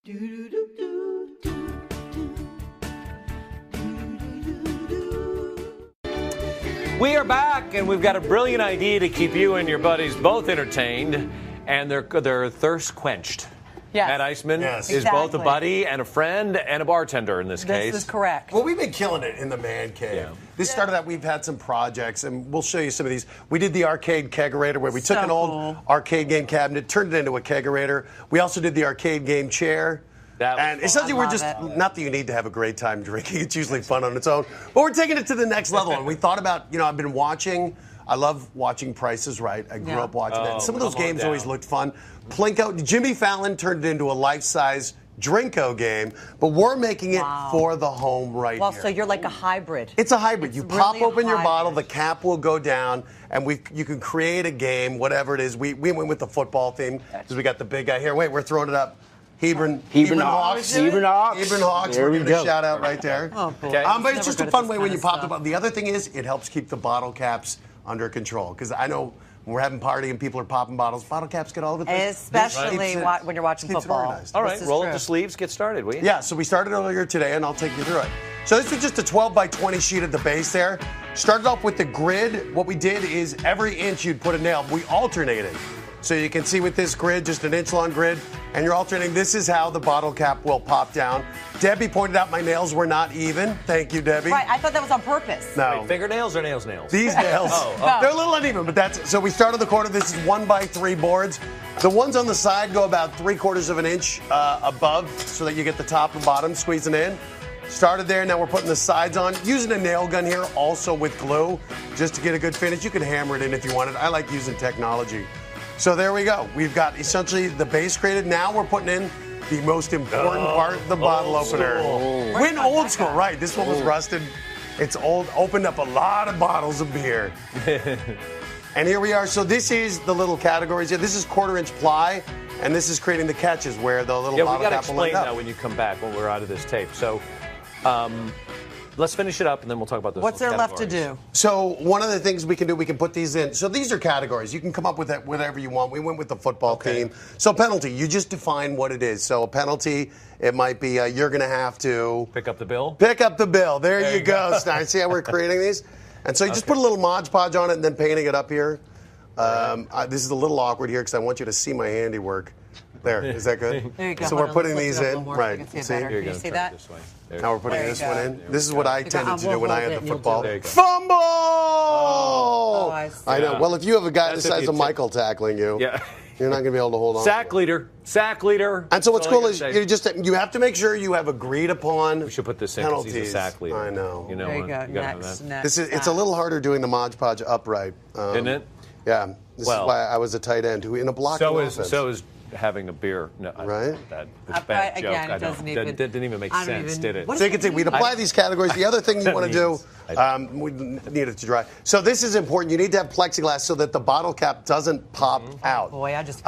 We are back, and we've got a brilliant idea to keep you and your buddies both entertained and their thirst quenched. Yes. Matt Iceman is Exactly. both a buddy and a friend and a bartender in this case. This is correct. Well, we've been killing it in the man cave. Yeah. This started out, we've had some projects, and we'll show you some of these. We did the arcade kegerator, where we took an old arcade game cabinet, turned it into a kegerator. We also did the arcade game chair. And essentially, we're just, not that you need to have a great time drinking, it's usually fun on its own, but we're taking it to the next level. And we thought about, I've been watching, I love watching Price is Right. I grew up watching that. And some of those games always looked fun. Plinko, Jimmy Fallon turned it into a life-size Drinko game, but we're making it for the home here. Well, so you're like a hybrid. It's a hybrid. You pop really open your hybrid. bottle, the cap will go down, and you can create a game, whatever it is. We went with the football theme because we got the big guy here. Wait, we're throwing it up. Hebron Hawks. Hebron Hawks. We're giving a shout out right there. Okay. But it's just a fun way when you pop the bottle. The other thing is it helps keep the bottle caps under control, because I know when we're having a party and people are popping bottles, bottle caps get all over the place. Especially when you're watching football. All right, roll up the sleeves, get started, will you? Yeah, so we started earlier today, and I'll take you through it. So this is just a 12 by 20 sheet at the base there. Started off with the grid. What we did is every inch you'd put a nail. We alternated. So you can see with this grid, just an inch-long grid, and you're alternating. This is how the bottle cap will pop down. Debbie pointed out my nails were not even. Thank you, Debbie. Right, I thought that was on purpose. No. Wait, fingernails or nails? These nails, they're a little uneven, but that's it. So we start on the corner. This is 1 by 3 boards. The ones on the side go about 3/4 of an inch above, so that you get the top and bottom squeezing in. Started there, now we're putting the sides on. Using a nail gun here, also with glue, just to get a good finish. You can hammer it in if you wanted. I like using technology. So there we go. We've got essentially the base created. Now we're putting in the most important part, the bottle opener. Went old school, right. This one was rusted. It's old. Opened up a lot of bottles of beer. And here we are. So this is the little categories here. This is 1/4 inch ply, and this is creating the catches where the little bottle cap will end up. Yeah, we got to explain that when you come back, when we're out of this tape. So let's finish it up, and then we'll talk about those. What's there left to do? So one of the things we can do, we can put these in. So these are categories. You can come up with that whatever you want. We went with the football theme. So penalty, you just define what it is. So a penalty, it might be you're going to have to pick up the bill. Pick up the bill. There you go, Stein. See how we're creating these? And so you just put a little Mod Podge on it and then painting it up here. This is a little awkward here because I want you to see my handiwork. There, is that good? There you go. So Hold we're on, putting let's these lift it up a in. little more so Right. you can see it See? better. Here you Can go. you see Turn that? This way. Now we're putting There you this go. one in. This is what I tended to do when I had the football. There you go. Fumble! Oh, I see. I know. Well, if you have a guy the That's if size you of Michael tackling you, Yeah. you're not going to be able to hold on. Sack leader. And so what's cool is you have to make sure you have agreed upon we should put this in because penalties. he's a sack leader. I know. You know, There you go. gotta have Next, that. next. It's a little harder doing the Mod Podge upright. Isn't it? Yeah. This is why I was a tight end who in a blocking offense. So is having a beer. No, Right? That was a bad joke. Again, I it know. doesn't even. That didn't even make sense, did it? So you can see we'd apply these categories. The other thing you want to do, we need it to dry. So this is important. You need to have plexiglass so that the bottle cap doesn't pop out. Boy, I just.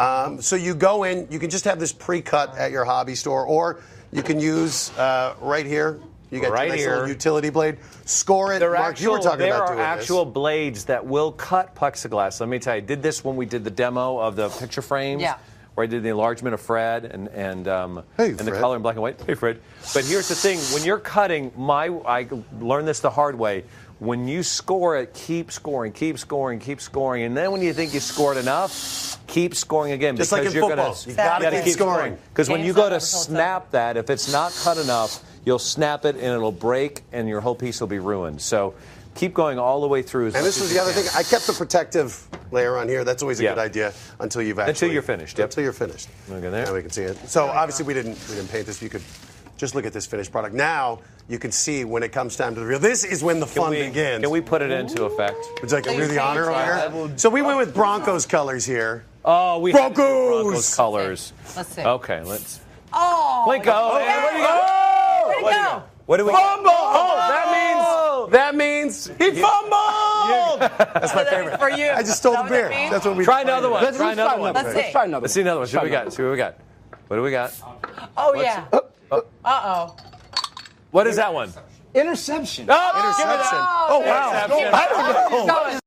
So you go in. You can just have this pre-cut at your hobby store, or you can use right here. You got Right your nice here. little utility blade. Score it. Mark, you were talking about doing There are actual blades that will cut plexiglass. Let me tell you, I did this when we did the demo of the picture frames. Yeah. Where I did the enlargement of Fred and the Fred. color in black and white. Hey, Fred. But here's the thing: when you're cutting, I learned this the hard way. When you score it, keep scoring, and then when you think you scored enough, keep scoring again. Just like in football, you gotta keep scoring. Because when you go to snap that, if it's not cut enough, you'll snap it and it'll break, and your whole piece will be ruined. So keep going all the way through. And this was the other thing. I kept the protective layer on here. That's always a good idea until you've actually. Until you're finished. Yep. Until you're finished. Okay, there. Now we can see it. So obviously we didn't paint this. You could just look at this finished product. Now you can see when it comes time to the reveal. This is when the fun begins. Can we put it into effect? Would you like to do the honor on here? So we went with Broncos colors here. Oh, we Broncos! have Broncos colors. Let's see. Okay, let's. Oh. Plinko. Okay. Where'd he go? Where'd he go? What do we? Fumble! Oh, that means he fumbled! That's my favorite. For you. I just stole the Is that what beer. that means? That's what we Try another one. Let's Try another one. Let's see. Let's try another. Let's see another one. See what we got. What do we got? Oh, yeah. Uh-oh. What is that one? Interception. Oh, Interception. Oh, wow. I don't know. Going.